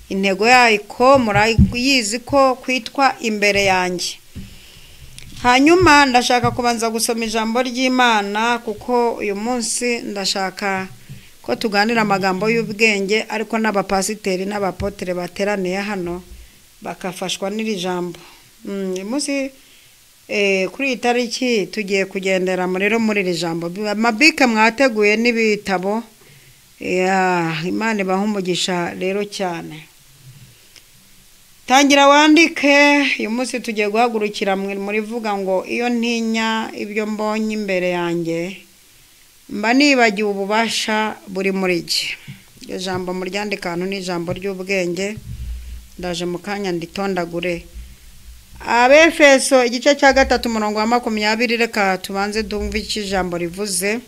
intego yayiko murayizi ko kwitwa imbere yanjye. Hanyuma ndashaka kubanza gusoma ijambo ry'Imana kuko uyu munsi ndashaka ko tuganira amagambo y'ubwenge ariko n'abapasiteri n'abapotere bateraniye hano bakafashwa n'iri jambo. Uyu munsi kuri itariki tugiye kugendera muri iri jambo. Amabika mwateguye n'ibitabo Imana ibaha umugisha rero cyane. Tangira wandike. Uyu munsi tugiye guhagurukira muri vuga ngo iyo ntinya ibyo mbonye imbere yanjye mba nibagiwe ububasha buri muri jye. Iryo jambo muryandika hano ni ijambo ry'ubwenge. Ndaje mu kanya nditondagure. Abefeso igice cya 3:20 reka tubanze dumva iki jambo rivuze.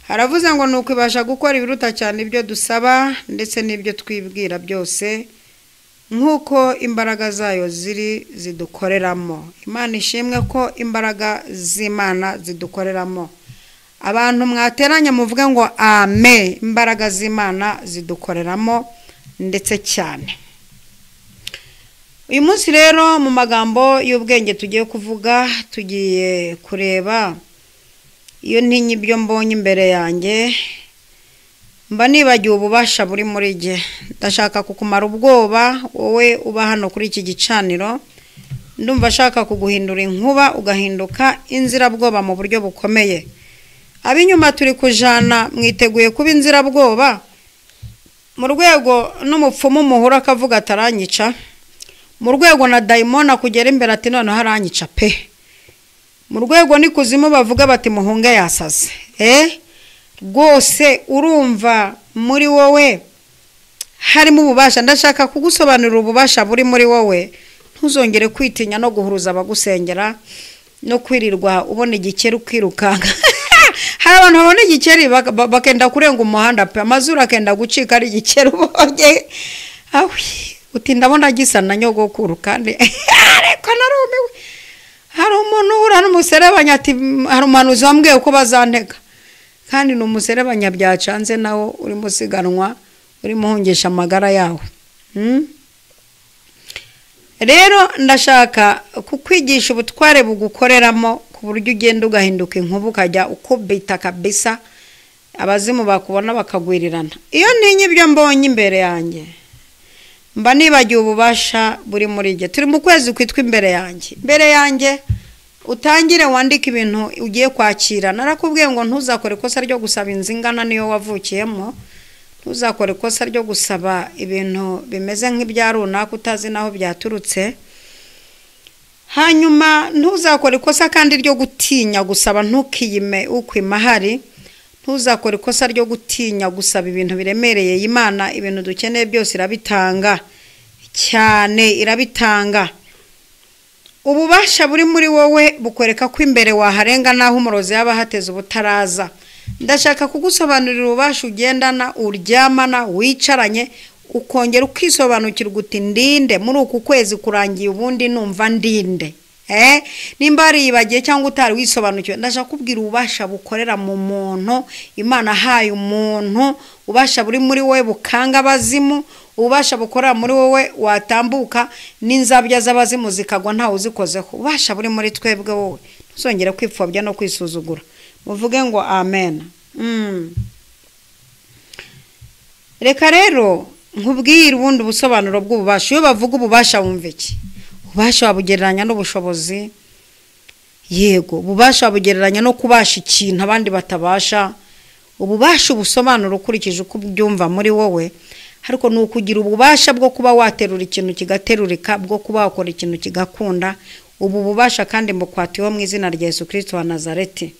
Haravuze ngo nuko ibasha gukora ibiruta cyane ibyo dusaba ndetse n'ibyo twibwira byose nkuko imbaraga zayo zidukoreramo. Imana ishimwe ko imbaraga z'Imana zidukoreramo. Abantu mwateranya muvuge ngo amen. Imbaraga z'Imana zidukoreramo ndetse cyane. Uyu munsi rero mu magambo y'ubwenge tugiye kuvuga, tugiye kureba iyo ntinya ibyo mbonye imbere yanjye mba nibagiwe ububasha buri muri jye. Ndashaka kukumara ubwoba wowe uba hano kuri iki gicaniro. Ndumva shaka kuguhindura inkuba ugahinduka inzirabwoba mu buryo bukomeye. Abinyuma turi kujana mwiteguye kuba inzirabwoba mu rwego n'umupfumu muhura akavuga ataranyica, mu rwego na daimona kugera imbere ati none haranyica pe, mu rwego n'ikuzimu bavuga bati muhunge yasaze. Rwose urumva muri wowe harimo ububasha. Ndashaka kugusobanurira ububasha buri muri wowe. Ntuzongere kwitinya no guhuruza abagusengera no kwirirwa ubona igikeri ukirukanga. Hari abantu babona igikeri bakenda kurenga umuhanda pe, amazuru akenda gucika ari igikeri ubonye. Uti ndabona gisa na nyogokuru kandi ariko narumiwe. Hari umuntu uhura n'umuserebanya ati hari umuhanuzi wambwiye ko bazantega, kandi ni umuserebanya byacanze nawo uri musiganwa uri muhungisha amagara yawe. Rero ndashaka kukwigisha ubutware bugukoreramo ku buryo ugenda ugahinduka inkuba ukajya ukubita kabisa abazimu bakubona bakagwirirana. Iyo ntinya ibyo mbonye imbere yanjye mba nibagiwe ububasha buri muri jye. Turi mu kwezi kwitwa imbere yanjye. Imbere yanjye utangire wandike ibintu ugiye kwakira. Narakubwiye ngo ntuzakore ikosa ryo gusaba inzingana niyo wavukiyemo. Ntuzakore ikosa ryo gusaba ibintu bimeze nk'ibya runaka utazi naho byaturutse. Hanyuma ntuzakore ikosa kandi ryo gutinya gusaba ntukiyime ukwimahari. Ntuzakore ikosa ryo gutinya gusaba ibintu biremereye. Imana ibintu dukeneye byose irabitanga cyane, irabitanga. Ububasha buri muri wowe bukwereka ko imbere waharenga naho umurozi yaba hateze ubutaraza. Ndashaka kugusobanurira ububasha ugendana, uryamana, wicaranye, ukongera ukisobanukirwa uti ndinde muri uku kwezi kurangiye ubundi numva ndinde. Nimba ari yibagiye cyangwa utari wisobanukiwe, ndashaka kubwira ububasha bukorera mu muntu. Imana haye umuntu ubasha buri muri wowe bukanga abazimu. Ubasha bukorera muri wowe watambuka n'inzabya z'abazimu zikagwa ntawe uzikozeho. Ubasha buri muri twebwe wowe. Ntuzongere kwipfobya no kwisuzugura. Muvuge ngo amen. Reka rero nkubwire ubundi busobanuro bw'ububasha. Iyo bavuga ububasha wumva iki? Ububasha wabugereranya n'ubushobozi. Yego, ububasha wabugereranya no kubasha ikintu abandi batabasha. Ububasha ubusobanuro ukurikije uko ubyumva muri wowe. Ariko ni ukugira ububasha bwo kuba waterura ikintu kigaterurika, bwo kuba wakora ikintu kigakunda. Ubu bubasha kandi mbukwatiyeho mu izina rya Yesu Kristo wa Nazareti.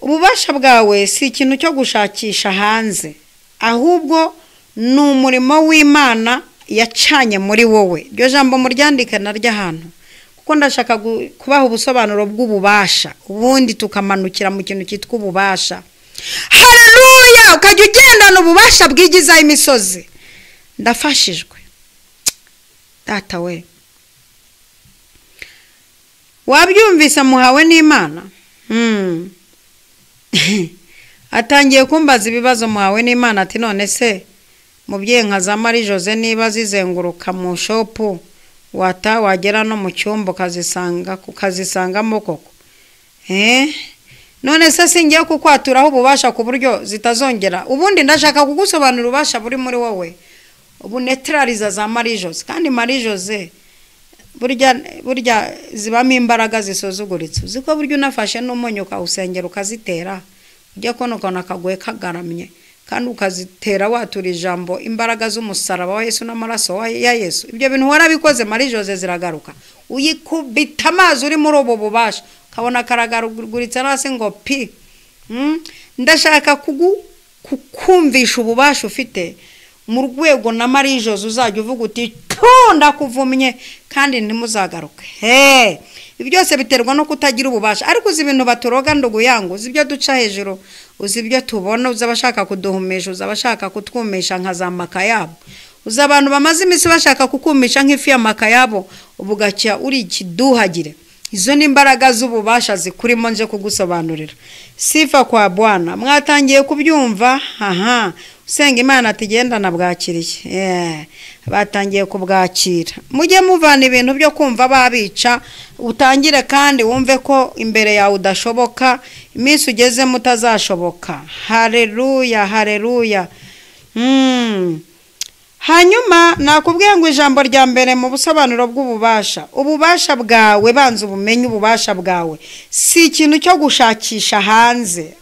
Ububasha bwawe si ikintu cyo gushakisha hanze, ahubwo ni umurimo w'Imana yacanye muri wowe. Iryo jambo muryandike naryo hano kuko ndashaka kubaha ubusobanuro bw'ububasha, ubundi tukamanukira mu kintu cyitwa ububasha. Haleluya! Ukajya ugendana ububasha bwigizaho imisozi. Ndafashijwe data we. Wabyumvise muhawe n'Imana. Atangiye kumbaza ibibazo muhawe n'Imana ati none se mubyeyi nka za Marie Jose niba zizenguruka mu shopu wagera no mu cyumba ukazisangamo koko none se singiye kukwaturaho ububasha ku buryo zitazongera ubundi ndashaka kugusobanura ububasha buri muri wowe ubu neutraliza za Marie Jose kandi Marie Jose burya zibamo imbaraga zisuzuguritse uziko buryo unafashe n'umunyu ukawusengera ukazitera ujya konokona akagoye kagaramye kandi ukazitera watura ijambo imbaraga z'umusaraba wa Yesu n'amaraso ya Yesu ibyo bintu warabikoze Marie Jose ziragaruka uyikubita amazi uri muri ubu bubasha kabona karagaruguritse nase ngo pi ndashaka kukumvisha ububasha ufite mu rwego na Marie Jose uzajya uvuga uti ndakuvumye kandi ntimuzagaruke ibi byose biterwa no kutagira ububasha ariko uzi ibintu baturoga ndugu yangu uzi ibyo duca hejuru uzi ibyo tubona uzi abashaka kuduhumesha uzi abashaka kutwumisha nka za makayabo uzi abantu bamaze iminsi bashaka kukumisha nk'ifi ya makayabo ubugacya uri ikiduhagire izo ni imbaraga z'ububasha zikurimo nje kugusobanurira sifa kwa Bwana mwatangiye kubyumva usenga Imana ati genda nabwakiriye batangiye kubwakira mujye muvana ibintu byo kumva babica utangire kandi wumve ko imbere yawe udashoboka iminsi ugeze mutazashoboka haleluya haleluya hanyuma nakubwiye ngo ijambo rya mbere mu busobanuro bw'ububasha ububasha bwawe banza ubumenye ububasha bwawe si ikintu cyo gushakisha hanze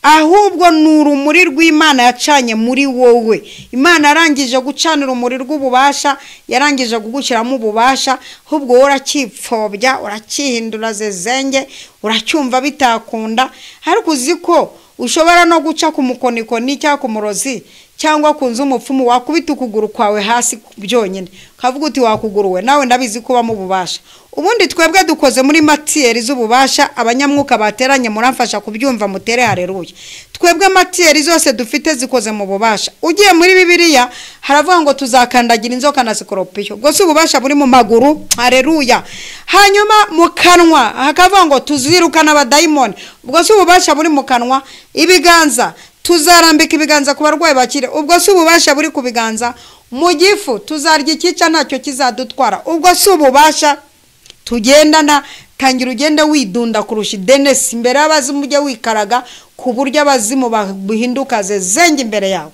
ahubwo ni urumuri rw'Imana yacanye muri wowe Imana yarangije gucanira urumuri rw'ububasha yarangije kugushyiramo ububasha ahubwo wowe urakipfobya urakihindura zezenge uracyumva bitakunda ariko uzi ko ushobora no guca ku mukonikoni cyangwa ku murozi cyangwa kunza umupfumu wakubita ukuguru kwawe hasi byonyine kavuga uti wakuguruwe nawe ndabizi kuba mu bubasha ubundi twebwe dukoze muri matieri z'ububasha abanyamwuka bateranye muramfasha kubyumva mutere haleluya twebwe matieri zose dufite zikoze mu bubasha ugiye muri Bibiliya haravuga ngo tuzakandagira inzoka na sikorupiyo ubwo si ububasha buri mu maguru haleluya hanyuma mu kanwa hakavuga ngo tuzirukana abadayimoni ubwo si ububasha buri mu kanwa ibiganza tuzarambika ibiganza ku barwayi bakire ubwo si ububasha buri ku biganza mu gifu tuzarya ikica ntacyo kizadutwara ubwo si ububasha tugendana tangira ugende widunda kurusha Dennis imbere y'abazimu ujye wikaraga ku buryo abazimu bahinduka zenge imbere yawe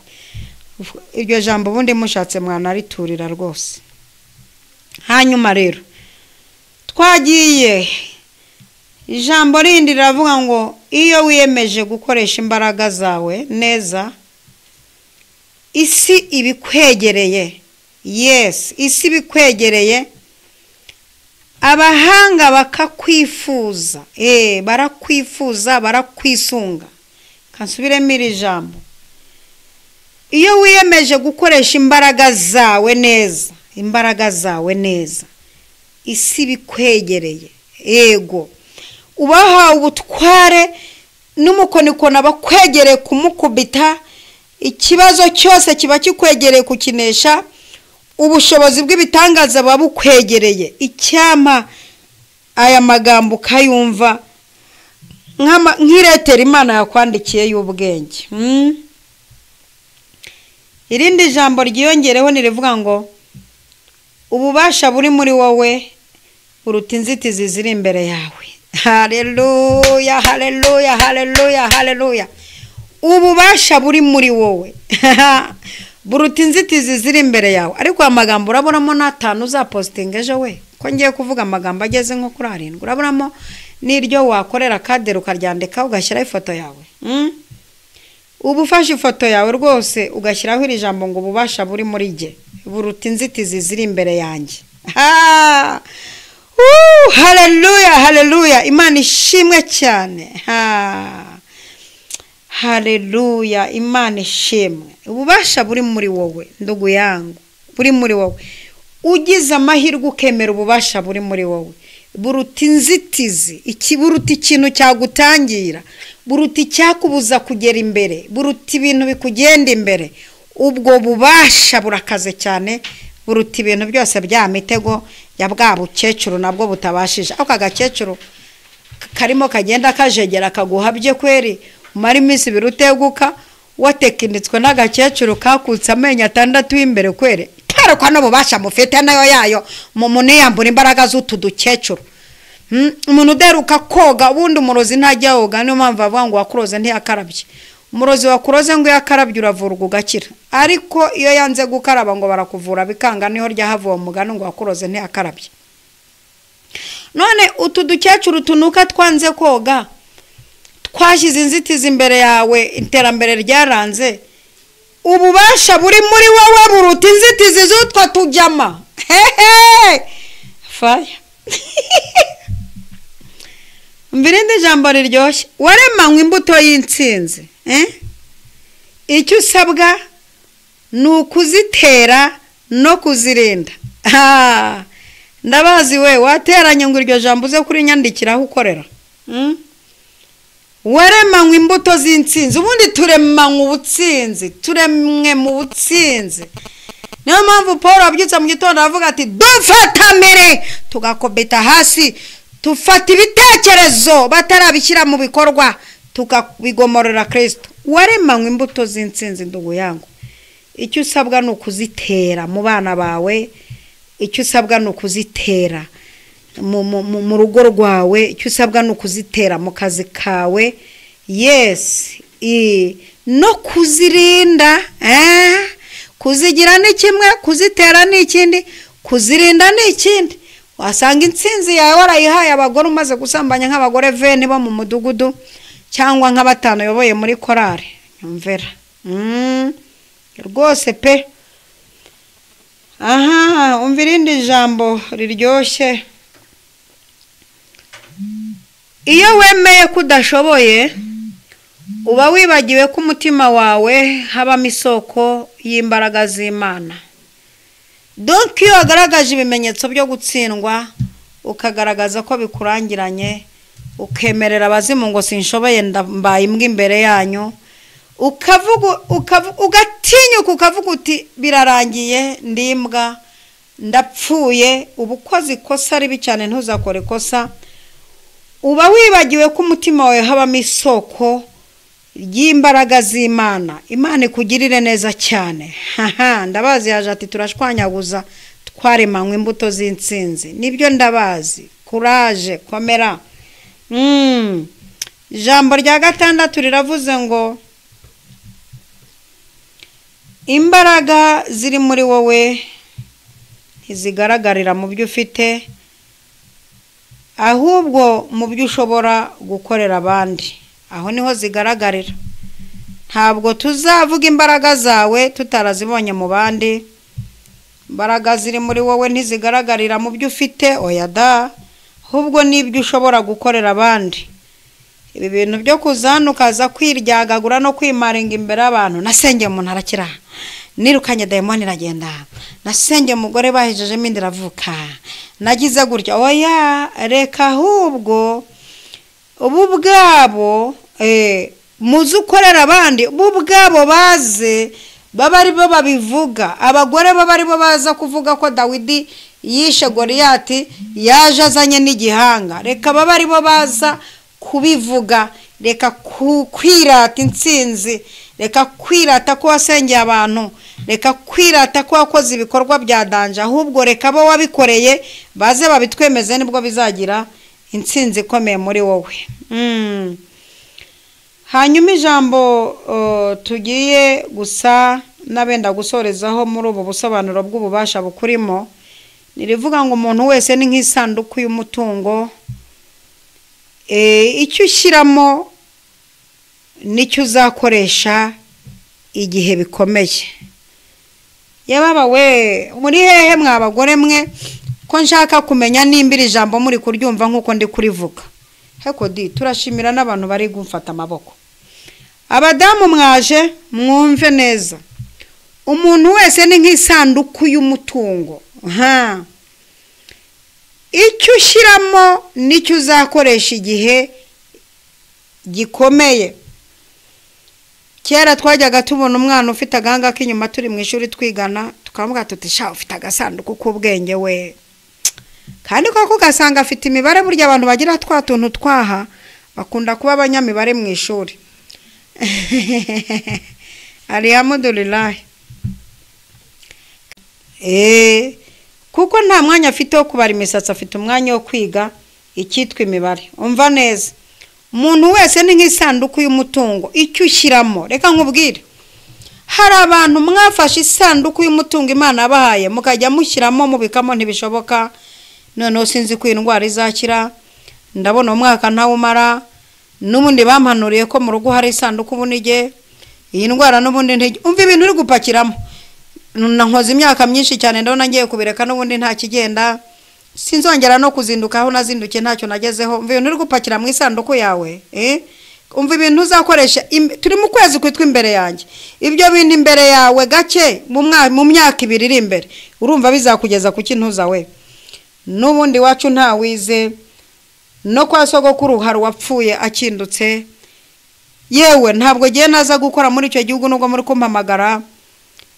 iryo jambo ubundi mushatse mwana riturira rwose hanyuma rero twagiye ijambo rindi riravuga ngo iyo wiyemeje gukoresha imbaraga zawe neza isi ibikwegereye isi ibikwegereye abahanga bakakwifuza barakwifuza barakwisunga kansubiremo iri jambo iyo wiyemeje gukoresha imbaraga zawe neza isi ibikwegereye yego ubahawe ubutware n'umukonikona abakwegereye kumukubita ikibazo cyose kiba kikwegereye kukinesha ubushobozi bw'ibitangaza babukwegereye icyama aya magambo kayumva nk'iretera Imana yakwandikiye y'ubwenge irindi jambo ryiyongereho nirivuga ngo ububasha buri muri wowe uruta inzitizi ziri imbere yawe haleluya haleluya haleluya haleluya ububasha buri muri wowe buruta inzitizi ziri imbere yawe ariko amagambo urabonamo n'atanu uzapostinga ejo we ko ngiye kuvuga amagambo ageze nko kuri 7 urabonamo n'iryo wakorera kadero ukaryandika ugashyiraho ifoto yawe ubu ufashe ifoto yawe rwose ugashyiraho iri jambo ngo ububasha buri muri jye buruta inzitizi ziri imbere yanjye haleluya haleluya Imana ishimwe cyane haleluya Imana ishimwe ububasha buri muri wowe ndugu yangu buri muri wowe ugize amahirwe ukemera ububasha buri muri wowe buruta inzitizi buruta ikintu cyagutangira buruta icyakubuza kugera imbere buruta ibintu bikugenda imbere ubwo bubasha burakaze cyane buruta ibintu byose bya mitego ya bwa bukecuru nabwo butabashije ako kagakecuru karimo kagenda kajegera kaguhabye kweri umara iminsi biruteguka watekinitswe n'agakecuru kakutse amenyo 6 y'imbere kwere kare kwa no bubasha mufite nayo yayo mumune yambura imbaraga z'utu dukecuru. Umuntu uderuka koga ubundi umurozi ntajya yoga, niyo mpamvu avuga ngo wakuroze ntiyakarabye. Umurozi wakuroze ngo yakarabye uravurwa ugakira, ariko iyo yanze gukaraba ngo barakuvura bikanga, niho rya havuye umugani ngo wakuroze ntiyakarabye. None utu dukecuru tunuka twanze koga, twashyize inzitizi imbere yawe, iterambere ryaranze, ububasha buri muri wowe buruta inzitizi z'utwa tujyama. Faya. Mbirinde jambo riryoshye, waremanywe imbuto y'intsinzi. Icyo usabwa ni ukuzitera no kuzirinda. Ndabazi we wateranye ngo iryo jambo uze kuri nyandikira aho ukorera. Waremanywe imbuto z'intsinzi, ubundi turemanywe ubutsinzi, turemwe mu butsinzi. Niyo mpamvu Paul abyutse mu gitondo avuga ati dufata mbere tugakobeta hasi, tufata ibitekerezo batarabishyira mu bikorwa tukabigomorera Kristo. Waremanywe imbuto z'intsinzi ndugu yangu. Icyo usabwa ni ukuzitera mu bana bawe, icyo usabwa ni ukuzitera mu rugo rwawe, icyo usabwa ni ukuzitera mu kazi kawe. Yes, no kuzirinda, kuzigira ni kimwe, kuzitera ni ikindi, kuzirinda ni ikindi. Wasanga intsinzi yawe warayihaye abagore umaze gusambanya nk'abagore 20 bo mu mudugudu cyangwa nk'abatano yoboye muri korale. Nyumvera rwose pe. Umvirindi jambo riryoshye. Iyo wemeye kudashoboye uba wibagiwe ko umutima wawe habamo isoko y'imbaraga z'Imana. Donc iyo agaragaje ibimenyetso byo gutsindwa, ukagaragaza ko bikurangiranye, ukemerera abazimu ngo sinshoboye mbaye imbwa imbere yanyu, ugatinyuka ukavuga uti birarangiye ndimbwa ndapfuye, ubukozi ikosa ribi cyane ntuzakore ikosa, uba wibagiwe ko umutima wawe habamo isoko y'imbaraga z'Imana. Imana ikugirire neza cyane. Ndabazi yaje ati turashwanyaguza twaremanywe imbuto z'intsinzi. Nibyo ndabazi. Courage, komera. Jambo rya 6 riravuze ngo imbaraga ziri muri wowe ntizigaragarira mu byo ufite, ahubwo mu byo ushobora gukorera abandi. Aho niho zigaragarira. Ntabwo tuzavuga imbaraga zawe tutarazibonye mu bandi. Imbaraga ziri muri wowe ntizigaragarira mu byo ufite, oya da, ahubwo n'ibyo ushobora gukorera abandi. Ibi bintu byo kuzanukaza kwiryagagura no kwimaringa imbere y'abantu, nasengeye umuntu arakira, nirukanye demoni iragenda, nasengeye umugore bahejejemo inda iravuka, nagize gutya. Oya, reka ahubwo ubu bwabo muzi ukorera abandi, ubu bwabo baze baba ari bo babivuga. Abagore baba ari bo baza kuvuga ko Dawidi yishe Goliyati yaje azanye n'igihanga. Reka baba ari bo baza kubivuga. Reka kwirata intsinzi, reka kwirata ko wasengeye abantu, reka kwirata ko wakoze ibikorwa bya danje, ahubwo reka bo wabikoreye baze babitwemeze, nibwo bizagira intsinzi ikomeye muri wowe. Hanyuma ijambo tugiye gusa nabenda gusorezaho muri ubu busobanuro bw'ububasha bukurimo, nirivuga ngo umuntu wese ni nk'isanduku y'umutungo. Icyo ushyiramo nicyo uzakoresha igihe bikomeye. Yababa we muri hehe mwabagore mwe ko nshaka kumenya nimbira ijambo muri kuryumva nkuko ndi kurivuga. Heko di turashimira n'abantu bari gumfata amaboko. Abadamu mwaje mwumve neza. Umuntu wese ni nk'isanduku y'umutungo. Icyo ushyiramo nicyo uzakoresha igihe gikomeye. Kera twajyaga tubona umwana ufite agahanga k'inyuma turi mu ishuri twigana, tukavuga tuti sha ufite agasanduku k'ubwenge we. Kandi koko gasanga afite imibare, burya abantu bagira twatuntu twaha bakunda kuba abanyamibare mu ishuri. alhamdulillah. Kuko nta mwanya afite wo kubara imisatsi, afite umwanya wo kwiga icyitwa imibare. Umva neza, umuntu wese ni nk'isanduku y'umutungo, icyo ushyiramo. Reka nkubwire, hari abantu mwafashe isanduku y'umutungo Imana yabahaye mukajya mushyiramo mubikamo, ntibishoboka. Noneho sinzi ko indwara izakira, ndabona umwaka ntawumara, n'ubundi bampanuriye ko mu rugo hari isanduku bunige, iyi ndwara n'ubundi ntege. Umva ibintu uri gupakiramo. Nkoze imyaka myinshi cyane ndabona ngiye kubireka n'ubundi nta kigenda, sinzongera no kuzinduka aho nazinduke ntacyo nagezeho. Umva ibintu uri gupakira mu isanduku yawe. Umva ibintu uzakoresha, turi mu kwezi kwitwa imbere yanjye. Ibyo bintu imbere yawe gake mu myaka 2 iri imbere, urumva bizakugeza ku kintuza we. N'ubundi wacu nta wize, no kwa sogokuru hari wapfuye akindutse. Yewe ntabwo giye naza gukora muri icyo gihugu nubwo muri kumpamagara.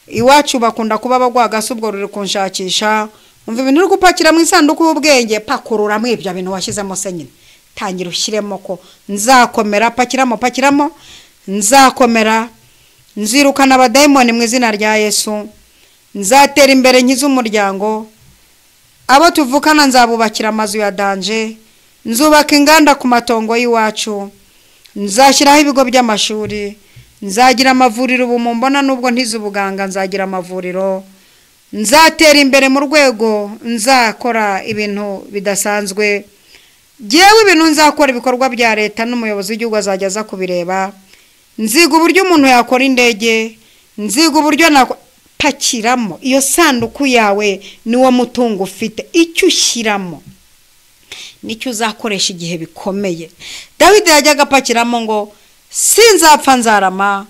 Iwacu bakunda kuba bagwaga subwo ruri kunshakisha. Umva ibintu uri gupakira mu isanduku y'ubwenge, pakurura mu ibyo bintu washyizemo se nyine. Tangira ushyiremo ko nzakomera, pakiramo, nzakomera, nzirukana abadayimoni mu izina rya Yesu, nzatera imbere nkiza umuryango, abo tuvukana nzabubakira amazu ya danje, nzubaka inganda ku matongo y'iwacu, nzashyiraho ibigo by'amashuri, nzagira amavuriro. Ubu mumbona nubwo ntize ubuganga, nzagira amavuriro, nzatera imbere mu rwego, nzakora ibintu bidasanzwe. Jewe ibintu nzakora ibikorwa bya leta, n'umuyobozi w'igihugu azajya aza kubireba. Nziga uburyo umuntu yakora indege, nziga uburyo pakiramo. Iyo sanduku yawe niwo mutungo ufite, icyo ushyiramo nicyo uzakoresha igihe bikomeye. David yajyaga apakiramo ngo sinzapfa nzarama,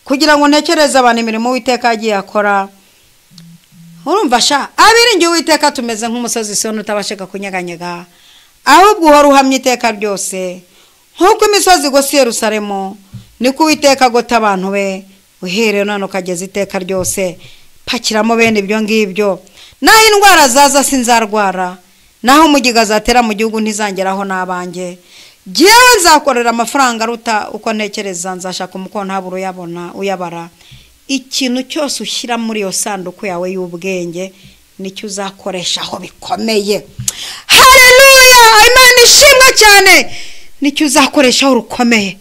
kugira ngo ntekereze abantu imirimo Uwiteka yagiye akora. Urumva sha, abiringiye Uwiteka tumeze nk'umusozi Siyoni utabashaka kunyeganyega, ahubwo uhora uhamye iteka ryose. Nk'uko imisozi igose Yerusalemu, niko Uwiteka agota abantu be uhereye none ukageza iteka ryose. Pakiramo bene ibyo ngibyo. Naho indwara zaza sinzarwara, naho umugiga azatera mu gihugu ntizangeraho n'abanjye. Jewe nzakorera amafaranga aruta uko ntekereza, nzashaka umukontaburo uyabara. Ikintu cyose ushyira muri iyo sanduku yawe y'ubwenge nicyo uzakoresha aho bikomeye. Haleluya, Imana ishimwe cyane. Nicyo uzakoresha aho rukomeye.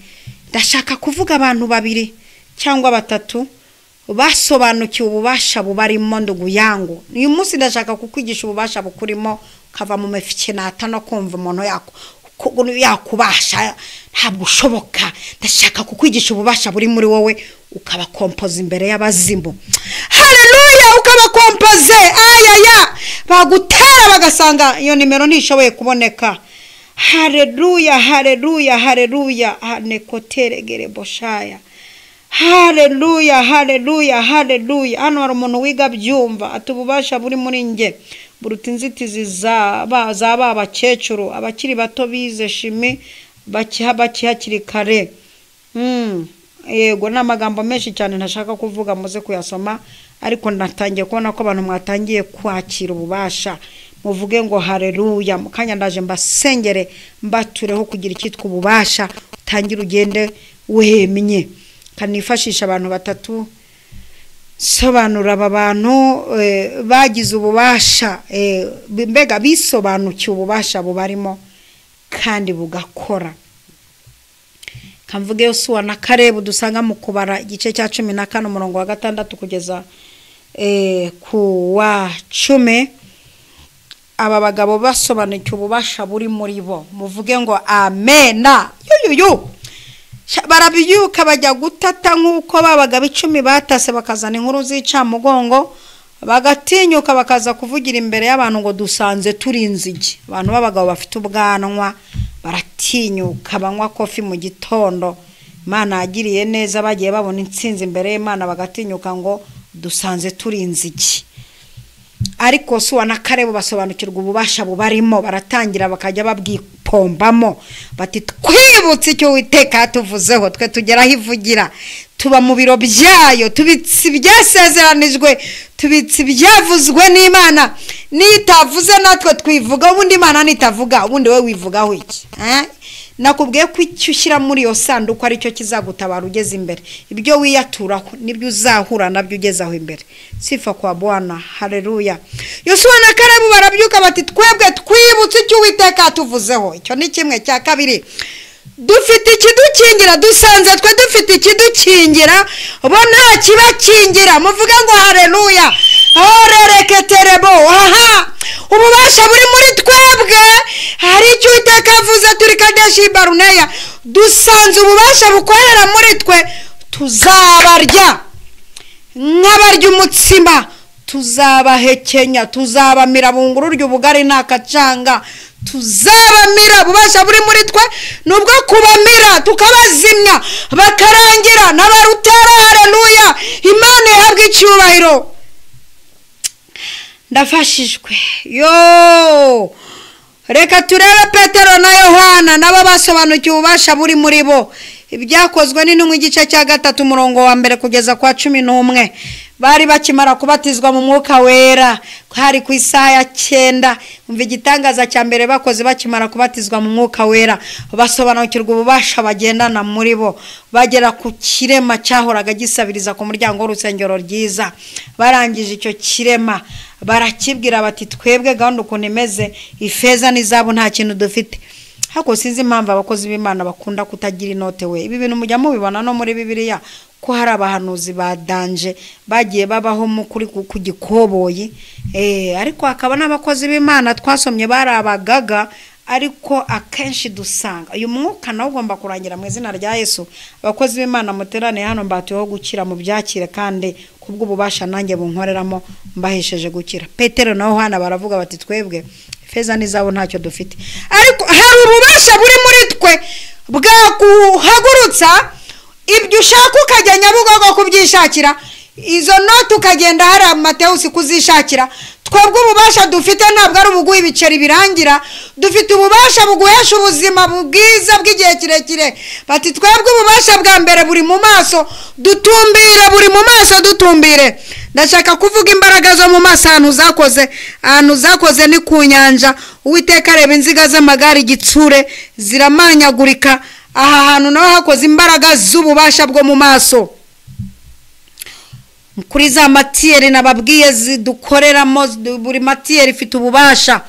Ndashaka kuvuga abantu 2 cyangwa 3 basobanukiwe ububasha bubarimo. Ndugu yangu, uyu munsi ndashaka kukwigisha ububasha bukurimo, kava mu mefikinata no kumva umuntu yakubasha ntabwo ushoboka. Ndashaka kukwigisha ububasha buri muri wowe, ukaba kompoze imbere y'abazimu. Haleluya, ukaba kompoze. Ayaya, bagutera bagasanga iyo nimero ntishoboye kuboneka. Haleluya, haleluya, haleluya. Hanekoteregere boshaya. Haleluya, haleluya, haleluya. Hano hari umuntu wiga byumva atububasha buri muri nge, buruta inzitizi zaba abakecuru, abakiri bato bize shimi bakihakiri kare. Yego n'amagambo menshi cyane ntashaka kuvuga, muze kuyasoma, ariko natangiye kubona ko abantu mwatangiye kwakira ububasha. Muvuge ngo haleluya. Mukanya ndaje mbasengere mbatureho kugira icyitwa ububasha, utangira ugende wemye. Kanifashisha abantu 3 sobanura aba bantu bagize ububasha, mbega bisobanukiye ububasha bubarimo kandi bugakora. Kamvuge Yosuwa na Kalebu dusanga mu kubara igice cya 14 umurongo wa 6 kugeza ku wa 10. Aba bagabo basobanukiye ububasha buri muri bo. Muvuge ngo amena. Barabyuka bajya gutata nk'uko babagabo 10 batase, bakazana inkuru zica mugongo, bagatinyuka bakaza kuvugira imbere y'abantu ngo dusanze turinzige. Abantu babagabo bafite ubwanwa baratinyuka, banywa kofi mu gitondo. Imana yagiriye neza, bagiye babona intsinzi imbere y'Imana, bagatinyuka ngo dusanze turinzige. Ariko Yosuwa na Kalebu basobanukirwa ububasha bubarimo, baratangira bakajya babwipombamo bati twibutse icyo Uwiteka yatuvuzeho, twe tugeraho ivugira, tuba mu biro byayo, tubitse ibyasezeranijwe, tubitse ibyavuzwe n'Imana. Nitavuze natwe twivuga, ubundi Imana nitavuga ubundi we wivugaho iki? nakubwiye ko icyo ushyira muri iyo sanduku ari cyo kizagutabara ugeze imbere. Ibyo wiyaturaho nibyo uzahura nabyo ugeze aho imbere. Sifa kwa Bwana. Haleluya. Yosuwa na Kalebu barabyuka bati twebwe twibutse icyo Uwiteka tuvuzeho. Icyo ni kimwe. Cya kabiri, dufite ikidukingira, dusanze twe dufite ikidukingira bo nta kibakingira. Muvuga ngo haleluya. Horereketerebo. Aha, ububasha buri muri twebwe. Hari icyo Uwiteka avuze turi Kadeshi Baruneya, dusanze ububasha bukorera muri twe, tuzabarya nk'abarya umutsima, tuzabahekenya, tuzabamira bunguru ry'ubugari n'akacanga, tuzabamira. Ububasha buri muri twe nubwo kubamira tukabazimya bakarangira n'abarutera. Haleluya. Imana ihabwe icyubahiro. Ndafashijwe. Yo, reka turebe Petero na Yohana nabo basobanukiwe ububasha buri muri bo. Ibyakozwe n'intumwa igice cya 3 umurongo wa mbere kugeza kwa 11. Bari bakimara kubatizwa mu Mwuka Wera, hari ku isaha ya 9. Umva igitangaza cya mbere bakoze bakimara kubatizwa mu Mwuka Wera, basobanukirwa ububasha bagendana muri bo. Bagera ku kirema cyahoraga gisabiriza ku muryango w'urusengero ryiza. Barangije icyo kirema barakibwira bati twebwe gahunda ukuntu imeze, ifeza n'izabu nta kintu dufite. Hako sinzi impamvu abakozi b'Imana bakunda kutagira inote we. Ibi bintu mujya mubibona no muri Bibiliya ko hari abahanuzi badanje bagiye babaho mu kuri ku gikoboyi. Ariko akaba n'abakozi b'Imana twasomye bari abagaga, ariko akenshi dusanga uyu mwuka nawo ugomba kurangira mu izina rya Yesu. Abakozi b'Imana muterane hano mbatiho gukira mu byakire, kandi kubwo ububasha nanjye bunkoreramo mbahesheje gukira. Petero na Yohana baravuga bati twebwe feza n'izabo ntacyo dufite, ariko hari ububasha buri muri twe bwaguhagurutsa ibyo ushaka ukajya Nyabugogo kubyishakira, izo note ukagenda hari Matewusi kuzishakira. Twebwe ububasha dufite ntabwo ari ubuguha ibiceri birangira, dufite ububasha buguhesha ubuzima bwiza bw'igihe kirekire. Bati twebwe ububasha bwa mbere buri mu maso, dutumbire, buri mu maso dutumbire. Ndashaka kuvuga imbaraga zo mu maso ahantu zakoze ni ku nyanja. Uwiteka areba inziga z'amagare igitsure ziramanyagurika. Aha hantu naho hakoze imbaraga z'ububasha bwo mu maso. Kuri za matiyeri nababwiye zidukoreramo, buri matiyeri ifite ububasha.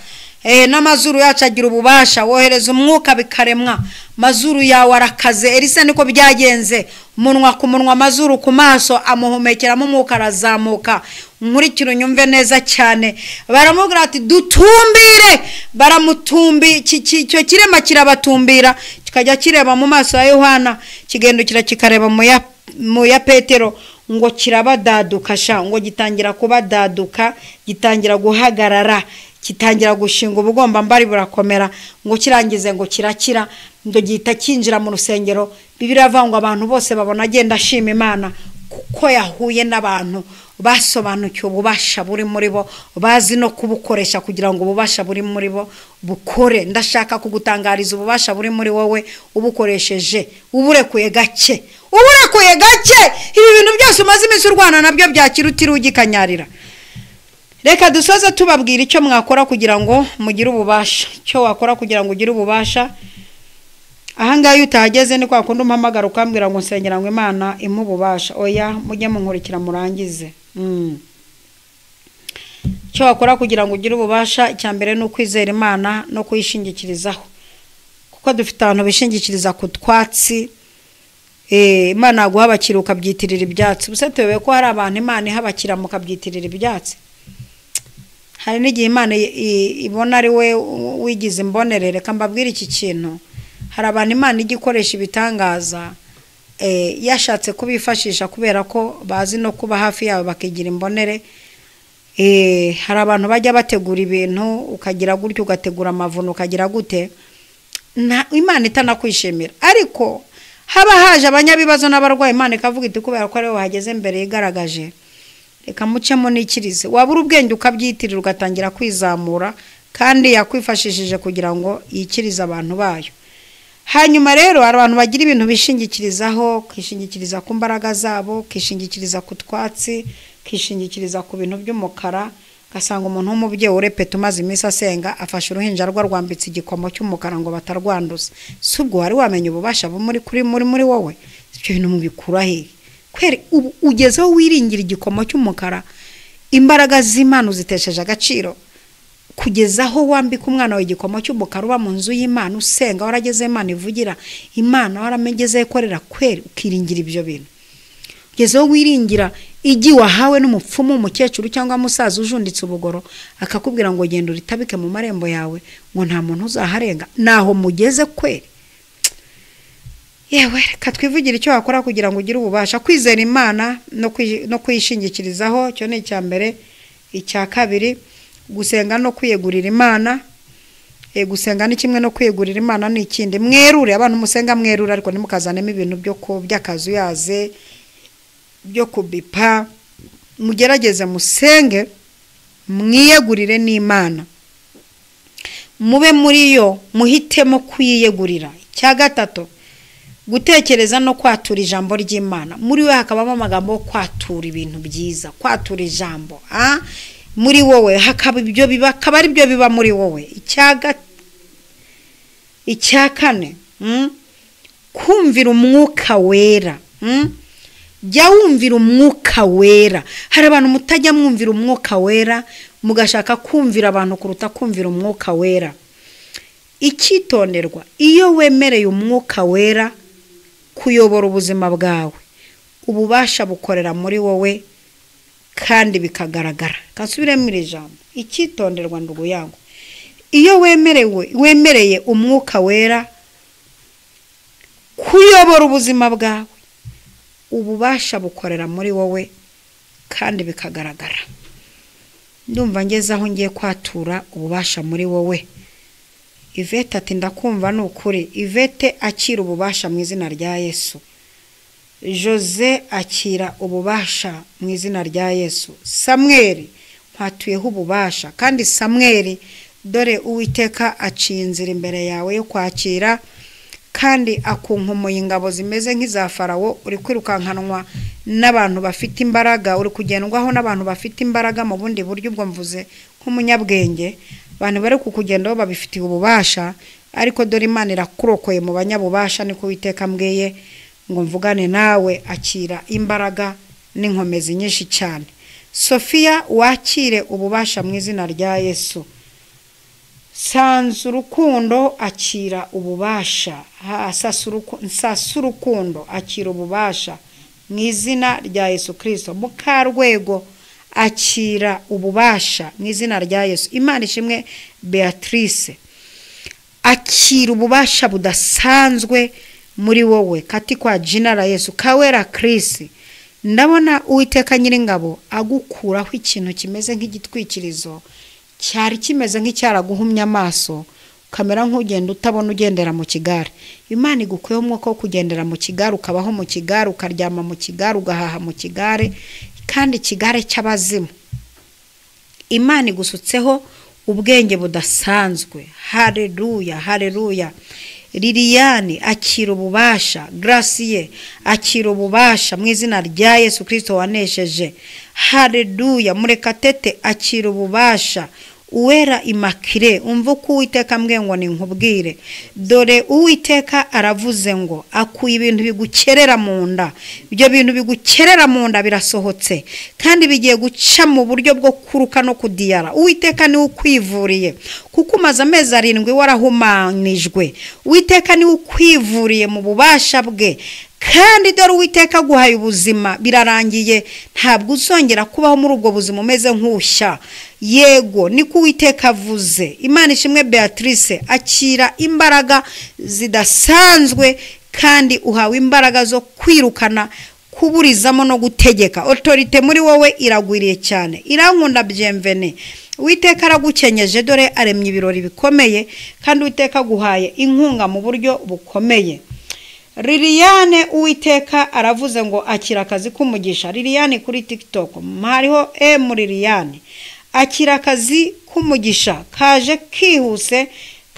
N'amazuru yacu agira ububasha. Wohereza umwuka bikaremwa, mazuru yawe arakaze. Elisa niko byagenze, umunwa ku munwa, amazuru ku maso, amuhumekeramo umwuka arazamuka. Nkurikira unyumve neza cyane. Baramubwira ati dutumbire, baramutumbi. Icyo kirema kirabatumbira, kikajya kireba mu maso ya Yohana, kigendukira kikareba mu ya Petero, ngo kirabadaduka sha, ngo gitangira kubadaduka, gitangira guhagarara, kitangira gushinga ubugomba mbari burakomera, ngo kirangize ngo kirakira, ndo gihita kinjira mu rusengero. Bibiliya ivangwa abantu bose babona agenda ashima Imana kuko yahuye n'abantu basobanukiwe ububasha buri muri bo, bazi no kubukoresha kugira ngo ububasha buri muri bo bukore. Ndashaka kugutangariza ububasha buri muri wowe ubukoresheje, uburekuye gake, uburekuye gake. Ibi bintu byose umaze iminsi urwana nabyo byakirutira ugikanyarira. Reka dusoze tubabwira icyo mwakora kugira ngo mugire ububasha. Icyo wakora kugira ngo ugire ububasha, ahangaye utahageze ni kwa kundi umpamagara ukambwira ngo nsengera ngo Imana imububasha. Oya, mujye munkurikira murangize. Icyo wakora kugira ngo ugire ububasha, icya mbere ni ukwizera Imana no kuyishingikirizaho, kuko dufite abantu bishingikiriza ku twatsi. Imana yaguhabakira ukabyitirira ibyatsi. Buse tuyobe ko hari abantu Imana ihabakira mukabyitirira ibyatsi. Hari n'igihe Imana ibona ari we wigize imbonere. Reka mbabwire iki kintu, hari abantu Imana igikoresha ibitangaza yashatse kubifashisha kubera ko bazi no kuba hafi yawe bakigira imbonere. Hari abantu bajya bategura ibintu ukagira gutyo, ugategura amavuno ukagira gute, Imana itanakwishimira. Ariko haba haje abanyabibazo n'abarwayi, Imana ikavuga iti kubera ko ari we hageze mbere yigaragaje, reka mucemo n'ikirize. Wabura ubwenge ukabyitirira ugatangira kwizamura, kandi yakwifashishije kugira ngo yikirize abantu bayo. Hanyuma rero hari abantu bagira ibintu bishingikirizaho, kishingikiriza ku mbaraga zabo, kishingikiriza ku twatsi, kishingikiriza ku bintu by'umukara, gasanga umuntu w'umubyeyi urepeta umaze iminsi asenga afashe uruhinja rwambitse igikomo cy'umukara ngo batarwanduza. Si ubwo wari wamenya ububasha muri wowe? Ibyo bintu mubikura hehe? Kweri ugezeho wiringira igikomo cy'umukara, imbaraga z'Imana uzitesheje agaciro, kugezaho wambika umwana w'igikomo cy'umukara uba mu nzu y'Imana usenga, warageze Imana ivugira, Imana waramegeze ikorera, kweri ukiringira ibyo bintu. Ugezeho wiringira igi wahawe n'umupfumu, umukecuru cyangwa musaza ujunditse ubugoro, akakubwira ngo genda uritabike mu marembo yawe ngo nta muntu uzaharenga. Naho mugeze kweri. Yewe reka twivugira icyo wakora kugira ngo ugire ububasha. Kwizera Imana no kwishingikirizaho, cyo ni icya mbere. Icya kabiri, gusenga no kwiyegurira Imana. Gusenga ni kimwe no kwiyegurira Imana ni ikindi. Mwerure, abantu musenga mwerure, ariko nimukazanemo ibintu by'akazu yaze, byo kubipa. Mugerageze musenge, mwiyegurire n'Imana, mube muri yo, muhitemo kwiyegurira. Cya gatatu, gutekereza no kwatura ijambo ry'Imana. Muri we hakabamo amagambo yo kwatura ibintu byiza, kwatura ijambo. Muri wowe hakaba ibyo biba, akaba ari byo biba muri wowe. Icya kane, kumvira umwuka wera. Jya wumvira umwuka wera. Hari abantu mutajya mwumvira umwuka wera, mugashaka kumvira abantu kuruta kumvira umwuka wera. Icyitonderwa, iyo wemereye umwuka wera kuyobora ubuzima bwawe, ububasha bukorera muri wowe kandi bikagaragara. Kasubiremo iri jambo, icyitonderwa ndugu yangu. Iyo wemereye umwuka wera kuyobora ubuzima bwawe, ububasha bukorera muri wowe kandi bikagaragara. Ndumva ngeze aho ngiye kwatura ububasha muri wowe. Ivete ati ndakumva n'ukuri. Ivete akira ububasha mu izina rya Yesu. Jose akira ububasha mu izina rya Yesu. Samuel mpatuyeho ububasha, kandi Samuel dore Uwiteka aciye inzira imbere yawe yo kwakira, kandi akunkumuye ingabo zimeze nk'iza Farawo. Uri kwirukankanwa n'abantu bafite imbaraga, uri kugendwaho n'abantu bafite imbaraga mu bundi buryo, ubwo mvuze nk'umunyabwenge. Abantu bari kukugendaho babifitiye ububasha, ariko dore Imana irakurokoye mu banyabubasha. Niko Uwiteka mbwiye ngo mvugane nawe. Akira imbaraga n'inkomezi nyinshi cyane. Sofia wakire ububasha mu izina rya Yesu. Sanzu Rukundo akira ububasha. Nsasa Urukundo akira ububasha mu izina rya Yesu Kristo. Mukarwego akira ububasha mu izina rya Yesu. Imana ishimwe Beatrice akira ububasha budasanzwe muri wowe katikwa jina la Yesu. Kawera Chris, ndabona Uwiteka Nyiringabo agukuraho ikintu kimeze nk'igitwikirizo cyari kimeze nk'icyaraguhumya amaso, kamera nk'ugenda utabona ugendera mu kigare. Imana igukuyeho umwuka wo kugendera mu kigare, ukabaho mu kigare, ukaryama mu kigare, ugahaha mu kigare, kandi kigare cy'abazimu. Imana igusutseho ubwenge budasanzwe. Haleluya, haleluya. Liliane akira ububasha. Gracie akira ububasha mu izina rya Yesu Kristo wanesheje. Haleluya. Murekatete akira ububasha. Uwera Immaculée, umva uko Uwiteka mbwe ngo ni nkubwire. Dore Uwiteka aravuze ngo akuye ibintu bigukerera mu nda. Ibyo bintu bigukerera mu nda birasohotse, kandi bigiye guca mu buryo bwo kuruka no kudiyara. Uwiteka ni ukwivuriye, kuko umaze amezi 7 warahumanijwe. Uwiteka ni ukwivuriye mu bubasha bwe, kandi dore Uwiteka guhaye ubuzima birarangiye. Ntabwo uzongera kubaho muri ubwo buzima umeze nk'ushya. Yego niko Uwiteka avuze. Imana ishimwe Beatrice akira imbaraga zidasanzwe, kandi uhawe imbaraga zo kwirukana, kuburizamo no gutegeka. Autorite muri wowe iragwiriye cyane. Irankunda Bienvenue. Uwiteka aragukenyeje, dore aremye ibirori bikomeye, kandi Uwiteka guhaye inkunga mu buryo bukomeye. Liliane Uwiteka aravuze ngo akira akazi k'umugisha. Liliane kuri TikTok hariho Liliane akira akazi k'umugisha kaje kihuse,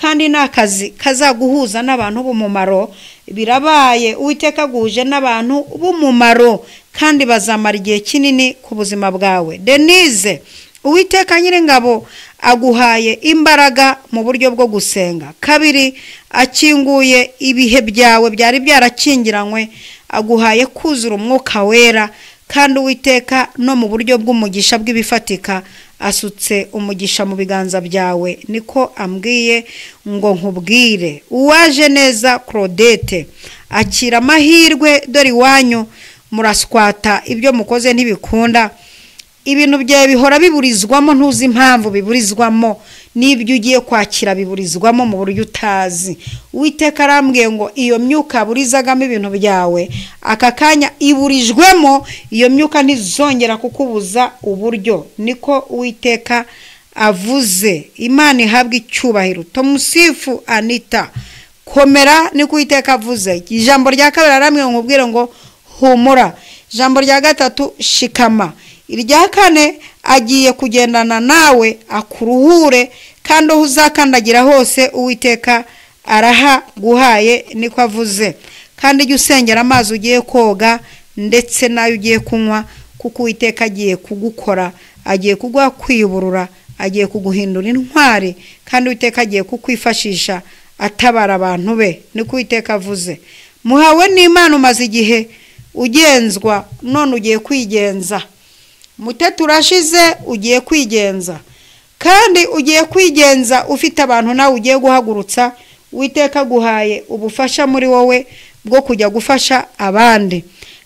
kandi nakazi kazaguhuza n'abantu b'umumaro. Birabaye Uwiteka guhuje n'abantu b'umumaro, kandi bazamara igihe kinini ku buzima bwawe. Denise Uwiteka Nyiringabo aguhaye imbaraga mu buryo bwo gusenga. Kabiri, akinguye ibihe byawe byari byarakingiranywe, aguhaye kuzura umwuka wera, kandi Uwiteka no mu buryo bw'umugisha bw'ibifatika asutse umugisha mu biganza byawe. Niko ambwiye ngo nkubwire. Uwaje neza Claudette, akira amahirwe, dore iwanyu muraswata, ibyo mukoze ntibikunda, ibintu byawe bihora biburizwamo, ntuzi impamvu biburizwamo, n'ibyo ugiye kwakira biburizwamo mu buryo utazi. Uwiteka arambwiye ngo iyo myuka burizagamo ibintu byawe aka kanya iburijwemo, iyo myuka ntizongera kukubuza uburyo. Niko Uwiteka avuze. Imana ihabwe icyubahiro. Tomusifu Anita, komera, niko Uwiteka avuze. Ijambo rya kabiri arambwiye ngo nkubwire ngo humura. Ijambo rya gatatu shikama. Irya kane agiye kugendana nawe akuruhure, kandi aho uzakandagira hose Uwiteka araha guhaye, niko avuze. Kandi jya usengera amazi ugiye koga ndetse nayo ugiye kunywa, kuko Uwiteka agiye kugukora, agiye kuguha kwiyuburura, agiye kuguhindura intwari, kandi Uwiteka agiye kukwifashisha atabara abantu be, niko Uwiteka avuze. Muhawe n'Imana, umaze igihe ugenzwa, none ugiye kwigenza. Mutete urashize, ugiye kwigenza, kandi ugiye kwigenza ufite abantu nawe ugiye guhagurutsa. Uwiteka guhaye ubufasha muri wowe bwo kujya gufasha abandi,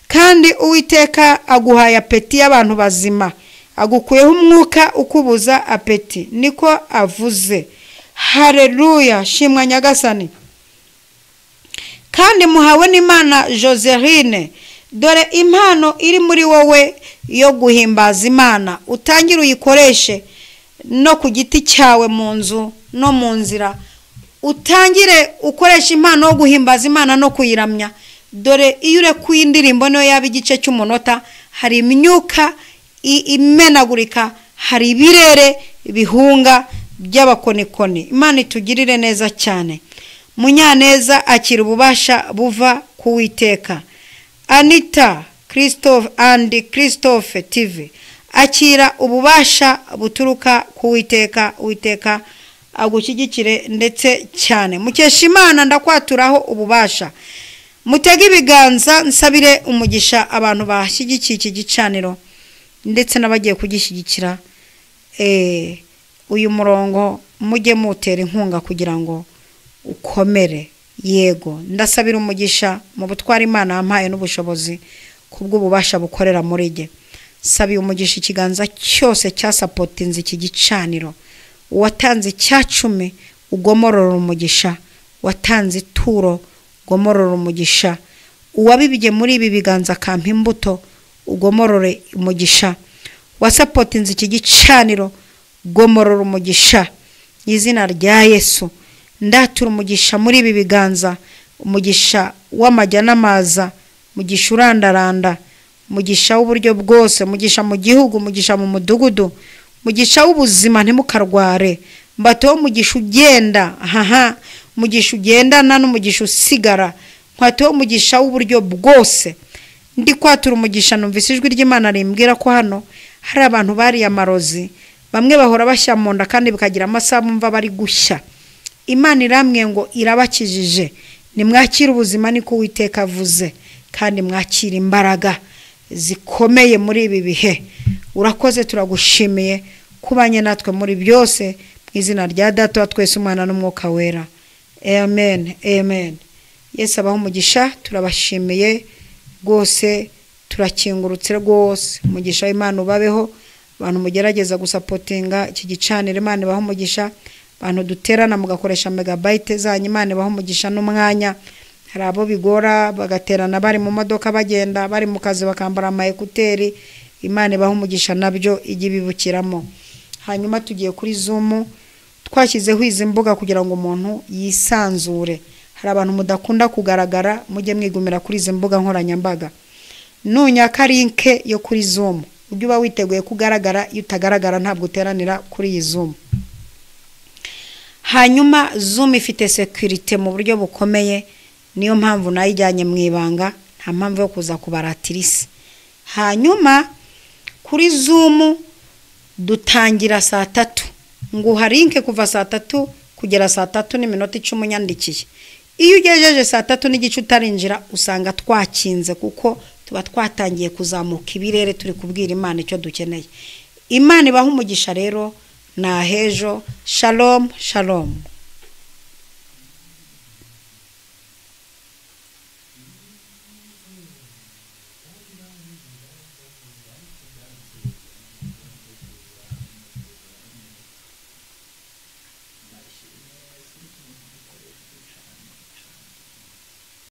kandi Uwiteka aguhaye apeti y'abantu bazima, agukuyeho umwuka ukubuza apeti, niko avuze. Haleluya, shimwa Nyagasani. Kandi muhawe n'Imana Joseline, dore impano iri muri wowe yo guhimbaza Imana, utangire uyikoreshe no ku giti cyawe, mu nzu no mu nzira. Utangire ukoresha impano yo guhimbaza Imana no kuyiramya. Dore iyo urekuye indirimbo niyo yaba igice cy'umunota, hari imyuka imenagurika, hari ibirere bihunga by'abakonikoni. Imana itugirire neza cyane. Munyaneza, akira ububasha buva ku Uwiteka. Anita Christophe TV, akira ububasha buturuka ku Uwiteka. Uwiteka agushyigikire ndetse cyane. Mukeshimana, ndakwaturaho ububasha. Mutege ibiganza nsabire umugisha abantu bashyigikiye iki gicaniro ndetse n'abagiye kugishyigikira. Uyu murongo mujye mutera inkunga kugira ngo ukomere. Yego, ndasabira umugisha mu butwari Imana yampaye n'ubushobozi kubw'ububasha bukorera muri jye. Sabiye umugisha ikiganza cyose cyasapotinze iki gicaniro. Watanze icyacumi, ugomorora umugisha. Watanze ituro, ugomorora umugisha. Uwabibye muri ibi biganza kampa imbuto, ugomorore umugisha. Wasapotinze iki gicaniro, ugomorora umugisha. Izina rya Yesu ndatura umugisha muri ibi biganza, umugisha w'amajya n'amaza, umugisha urandaranda, umugisha w'uburyo bwose, umugisha mu gihugu, umugisha mu mudugudu, umugisha w'ubuzima ntimukarware. Mbateho umugisha ugenda, umugisha ugendana n'umugisha usigara. Nkwateho umugisha w'uburyo bwose. Ndi kwatura umugisha, numvise ijwi ry'Imana rimbwira ko hano hari abantu bari amarozi, bamwe bahora bashya mu nda kandi bikagira amasaha mumva bari gushya. Imana iramwe ngo irabakijije. Nimwakira ubuzima, niko Uwiteka avuze, kandi mwakira imbaraga zikomeye muri ibi bihe. Urakoze, turagushimiye kubanye natwe muri byose, mu izina rya Data wa twese, Umwana n'Umwuka wera. Amen, amen. Yesu abaho umugisha. Turabashimiye rwose, turakingurutse rwose. Umugisha w'Imana ubabeho. Abantu mugerageza gusapotinga iki gicaniro, Imana ibaho umugisha. Abantu duterana mugakoresha megabyte zanyu, Imana ibaho umugisha n'umwanya. Hari abo bigora bagaterana bari mu modoka bagenda, bari mu kazi bakambara ama ekuteri. Imana ibaho umugisha, nabyo ijye bibukiramo. Hanyuma tugiye kuri Zoom, twashyizeho izi mbuga kugira ngo umuntu yisanzure. Hari abantu mudakunda kugaragara, mujye mwigumira kuri izi mbuga nkoranyambaga. Nunyaka link yo kuri Zoom, ujye uba witeguye kugaragara. Iyo utagaragara ntabwo uteranira kuri iyi Zoom. Hanyuma Zoom ifite security mu buryo bukomeye, niyo mpamvu nayijyanye mu ibanga, nta mpamvu yo kuza kubaratirisi. Hanyuma kuri Zoom dutangira saa 3 nguha link kuva saa 3 kugera saa 3:10 unyandikiye. Iyo ugejeje saa 3 n'igice utarinjira usanga twakinze kuko tuba twatangiye kuzamuka ibirere turi kubwira Imana icyo dukeneye. Imana ibaha umugisha rero na hejo. Shalom shalom.